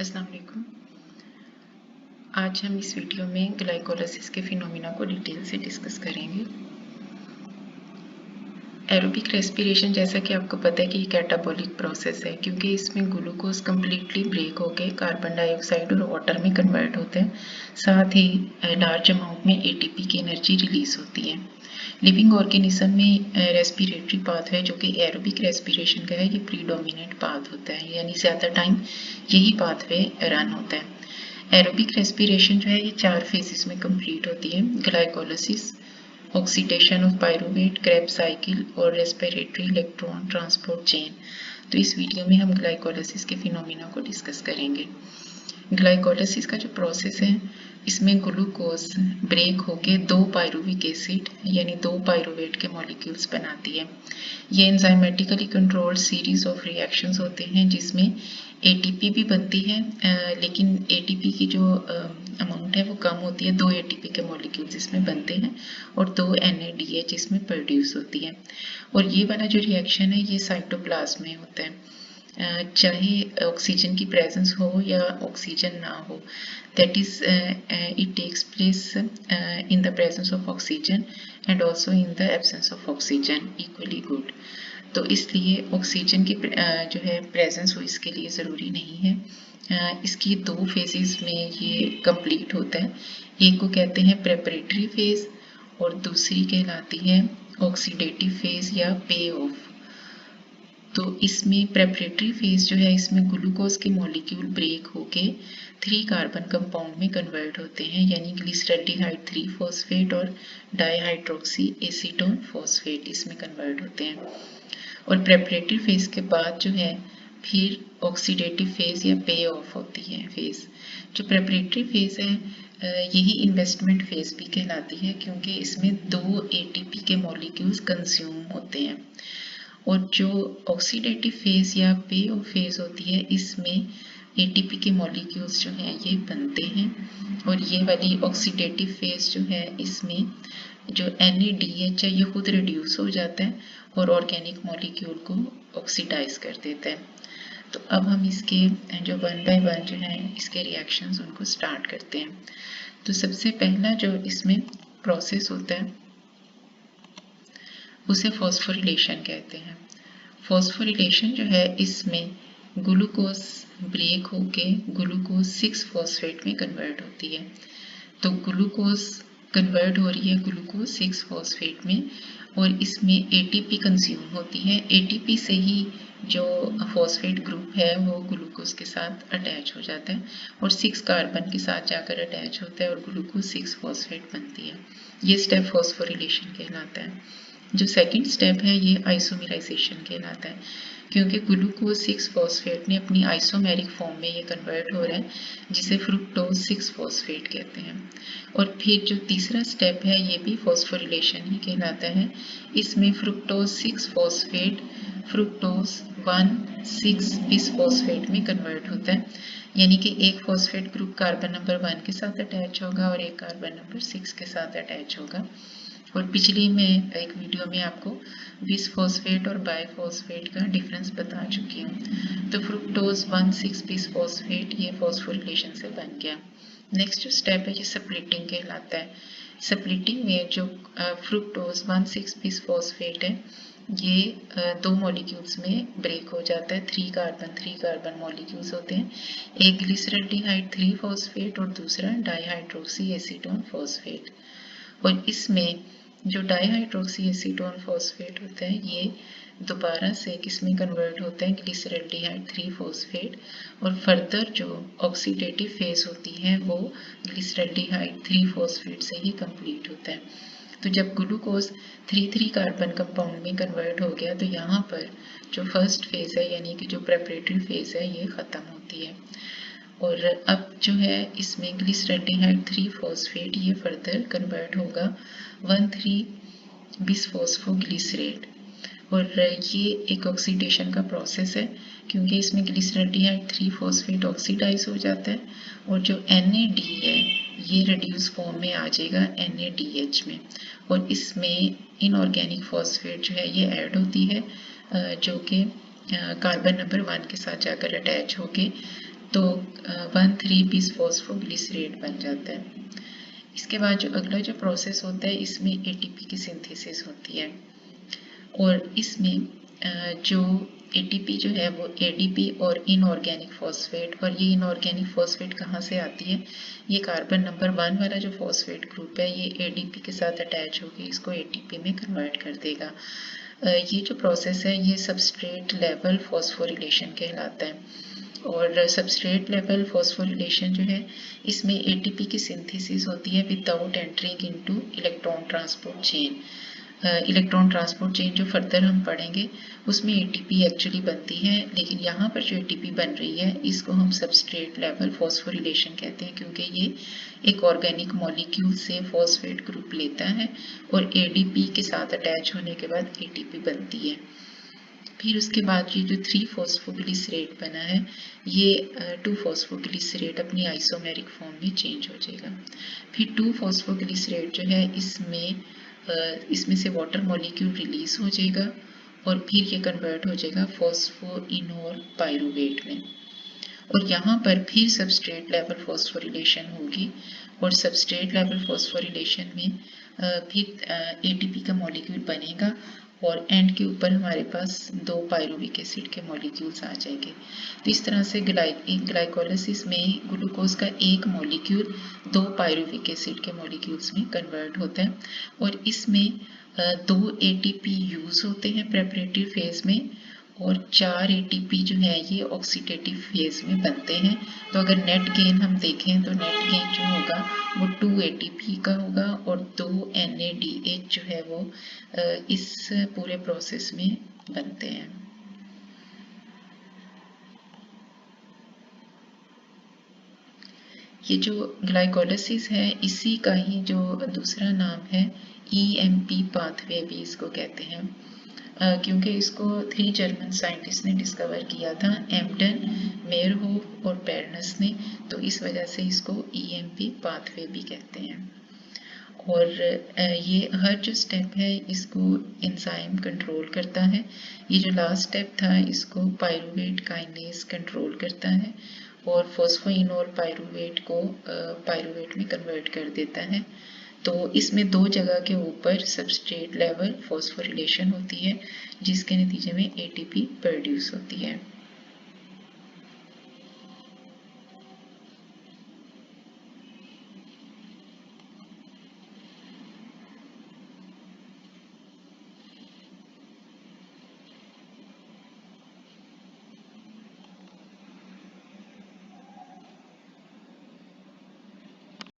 अस्सलाम वालेकुम। आज हम इस वीडियो में ग्लाइकोलाइसिस के फिनोमिना को डिटेल से डिस्कस करेंगे। एरोबिक रेस्पिरेशन, जैसा कि आपको पता है कि ये कैटाबॉलिक प्रोसेस है, क्योंकि इसमें ग्लूकोज कम्प्लीटली ब्रेक होकर कार्बन डाइऑक्साइड और वाटर में कन्वर्ट होता है। साथ ही लार्ज अमाउंट में एटीपी की एनर्जी रिलीज होती है। लिविंग ऑर्गेनिज्म में रेस्पिरेटरी पाथवे जो कि एरोबिक रेस्पिरेशन का है, ये प्रीडोमिनेंट पाथ होता है, यानी ज़्यादा टाइम यही पाथवे रन होता है। एरोबिक रेस्पिरेशन जो है ये 4 फेजेस में कंप्लीट होती है: glycolysis, oxidation of pyruvate, Krebs cycle और रेस्पिरेटरी इलेक्ट्रॉन ट्रांसपोर्ट चेन। तो इस वीडियो में हम ग्लाइकोलाइसिस के फिनोमिना को डिस्कस करेंगे। ग्लाइकोलाइसिस का जो प्रोसेस है, इसमें ग्लूकोज ब्रेक होके 2 पायरूविक एसिड यानी 2 पायरूवेट के मॉलिक्यूल्स बनाती है। ये enzymatically controlled series of reactions होते हैं, जिसमें एटीपी भी बनती है, लेकिन एटीपी की जो अमाउंट है वो कम होती है। 2 एटीपी के मॉलिक्यूल्स इसमें बनते हैं और 2 NADH इसमें प्रोड्यूस होती है। और ये वाला जो रिएक्शन है ये साइटोप्लाज्म में होता है, चाहे ऑक्सीजन की प्रेजेंस हो या ऑक्सीजन ना हो। That is it takes place in the presence of oxygen and also in the absence of oxygen equally good. तो इसलिए ऑक्सीजन की जो है प्रेजेंस हो इसके लिए ज़रूरी नहीं है। इसकी 2 फेजेस में ये कंप्लीट होता है। एक को कहते हैं प्रेपरेटरी फेज और दूसरी कहलाती है ऑक्सीडेटिव फेज या पे ऑफ। तो इसमें प्रेपरेटरी फेज जो है, इसमें ग्लूकोज के मॉलिक्यूल ब्रेक होके 3 कार्बन कंपाउंड में कन्वर्ट होते हैं, यानी ग्लिसरल्डिहाइड 3 फॉस्फेट और डाईहाइड्रोक्सी एसीटोन फॉस्फेट इसमें कन्वर्ट होते हैं। और प्रेपरेटरी फेज के बाद जो है फिर ऑक्सीडेटिव फेज या पे ऑफ होती है फेज। जो प्रेपरेटरी फेज है यही इन्वेस्टमेंट फेज भी कहलाती है, क्योंकि इसमें 2 एटीपी के मॉलिक्यूल्स कंज्यूम होते हैं। और जो ऑक्सीडेटिव फेज या पे ऑफ फेज होती है, इसमें एटीपी के मॉलिक्यूल्स जो हैं ये बनते हैं। और ये वाली ऑक्सीडेटिव फेज जो है, इसमें जो NADH है ये खुद रिड्यूस हो जाता है और ऑर्गेनिक मॉलिक्यूल को ऑक्सीडाइज कर देता है। तो अब हम इसके जो 1 बाय 1 जो है इसके रिएक्शंस उनको स्टार्ट करते हैं। तो सबसे पहला जो इसमें प्रोसेस होता है उसे फॉस्फोरिलेशन कहते हैं। फॉस्फोरिलेशन जो है, इसमें ग्लूकोज ब्रेक होके ग्लूकोज 6 फॉस्फेट में कन्वर्ट होती है। तो ग्लूकोज कन्वर्ट हो रही है ग्लूकोज 6 फॉस्फेट में और इसमें एटीपी कंज्यूम होती है। एटीपी से ही जो फॉस्फेट ग्रुप है वो ग्लूकोज के साथ अटैच हो जाता है और 6 कार्बन के साथ जाकर अटैच होता है और ग्लूकोज 6 फॉस्फेट बनती है। ये स्टेप फॉस्फोरिलेशन कहलाता है। जो सेकंड स्टेप है ये आइसोमेराइजेशन कहलाता है, क्योंकि ग्लूकोज 6 फॉस्फेट ने अपनी आइसोमेरिक फॉर्म में ये कन्वर्ट हो रहा है, जिसे फ्रुक्टोज 6 फॉस्फेट कहते हैं। और फिर जो तीसरा स्टेप है ये भी फॉस्फोरिलेशन ही कहलाता है। इसमें fructose 6 phosphate fructose 1,6 bis phosphate में कन्वर्ट होता है, यानी कि एक फॉस्फेट ग्रुप कार्बन नंबर 1 के साथ अटैच होगा और एक कार्बन नंबर 6 के साथ अटैच होगा। और पिछली में एक वीडियो में आपको बिस फॉस्फेट और बाइफॉस्फेट का डिफरेंस बता चुकी हूँ। तो फ्रुक्टोज 1,6 बिस फॉस्फेट ये फॉस्फोरिलेशन से बन गया। नेक्स्ट जो स्टेप है ये स्प्लिटिंग कहलाता है। स्प्लिटिंग में जो फ्रुक्टोज 1,6 बिस फॉस्फेट है ये 2 मॉलिक्यूल्स में ब्रेक हो जाता है। 3 कार्बन मॉलिक्यूल्स होते हैं, एक ग्लिसरल्डिहाइड 3 फॉस्फेट और दूसरा डाईहाइड्रोक्सी एसीटोन फॉस्फेट। और इसमें जो डाईहाइड्रोक्सी एसीटोन फॉस्फेट होता है ये दोबारा से किसमें कन्वर्ट होता है, ग्लिसरल्डिहाइड 3 फॉस्फेट। और फर्दर जो ऑक्सीडेटिव फेज होती है वो ग्लिसरल्डिहाइड 3 फॉस्फेट से ही कंप्लीट होता है। तो जब ग्लूकोज 3,3 कार्बन कंपाउंड में कन्वर्ट हो गया, तो यहाँ पर जो फर्स्ट फेज है यानी कि जो प्रेपरेटरी फेज है ये ख़त्म होती है। और अब जो है इसमें ग्लिसरल्डिहाइड 3 फॉस्फेट ये फर्दर कन्वर्ट होगा 1,3 बिसफॉस्फोग्लिसरेट। और ये एक ऑक्सीडेशन का प्रोसेस है, क्योंकि इसमें ग्लिसरल्डिहाइड 3 फॉस्फेट ऑक्सीडाइज हो जाता है और जो NAD है ये रिड्यूस फॉर्म में आ जाएगा NADH में। और इसमें इनऑर्गेनिक फॉस्फेट जो है ये ऐड होती है, जो कि कार्बन नंबर 1 के साथ जाकर अटैच होके तो 1,3 बिस फॉस्फोग्लिसरेट बन जाता है। इसके बाद जो अगला जो प्रोसेस होता है इसमें एटीपी की सिंथेसिस होती है और इसमें जो एटीपी जो है वो एडीपी और इनऑर्गेनिक फॉस्फेट, और ये इनऑर्गेनिक फॉस्फेट कहाँ से आती है, ये कार्बन नंबर 1 वाला जो फॉस्फेट ग्रुप है ये एडीपी के साथ अटैच होकर इसको एटीपी में कन्वर्ट कर देगा। ये जो प्रोसेस है ये सबस्ट्रेट लेवल फॉस्फोरिलेशन कहलाता है। और सबस्ट्रेट लेवल फॉस्फोरिलेशन जो है इसमें एटीपी की सिंथेसिस होती है without entering into electron transport chain. Electron transport chain जो फर्दर हम पढ़ेंगे उसमें एटीपी एक्चुअली बनती है, लेकिन यहाँ पर जो एटीपी बन रही है इसको हम सबस्ट्रेट लेवल फॉस्फोरिलेशन कहते हैं, क्योंकि ये एक ऑर्गेनिक मॉलिक्यूल से फॉस्फेट ग्रुप लेता है और एडीपी के साथ अटैच होने के बाद एटीपी बनती है। फिर उसके बाद ये जो 3 फॉस्फोग्लिसरेट बना है ये 2 फॉस्फोग्लिसरेट अपनी आइसोमेरिक फॉर्म में चेंज हो जाएगा। फिर 2 फॉस्फोग्लिसरेट जो है इसमें से वाटर मॉलिक्यूल रिलीज हो जाएगा और फिर ये कन्वर्ट हो जाएगा फॉस्फोइनोल पाइरूवेट में, और यहाँ पर फिर सबस्ट्रेट लेवल फॉस्फोरिलेशन होगी और सबस्ट्रेट लेवल फॉस्फोरिलेशन में फिर एटीपी का मॉलिक्यूल बनेगा और एंड के ऊपर हमारे पास 2 पायरुविक एसिड के मॉलिक्यूल्स आ जाएंगे। तो इस तरह से ग्लाइकोलिसिस में ग्लूकोज का एक मॉलिक्यूल 2 पायरुविक एसिड के मॉलिक्यूल्स में कन्वर्ट होता है और इसमें 2 एटीपी यूज होते हैं प्रेपरेटिव फेज में और 4 एटीपी जो है ये ऑक्सीडेटिव फेज में बनते हैं। तो अगर नेट गेन हम देखें तो नेट गेन जो होगा वो 2 एटीपी का होगा और 2 NADH जो है वो इस पूरे प्रोसेस में बनते हैं। ये जो ग्लाइकोलिसिस है इसी का ही जो दूसरा नाम है EMP पाथवे भी इसको कहते हैं, क्योंकि इसको 3 जर्मन साइंटिस्ट ने डिस्कवर किया था, एम्डन, मेयरहोफ और पेर्नस ने, तो इस वजह से इसको EMP पाथवे भी कहते हैं। और ये हर जो स्टेप है इसको एंजाइम कंट्रोल करता है। ये जो लास्ट स्टेप था इसको पायरुवेट काइनेज कंट्रोल करता है और फॉस्फोइनोल पायरुवेट को पायरुवेट में कन्वर्ट कर देता है। तो इसमें 2 जगह के ऊपर सबस्ट्रेट लेवल फॉस्फोरिलेशन होती है जिसके नतीजे में एटीपी प्रोड्यूस होती है।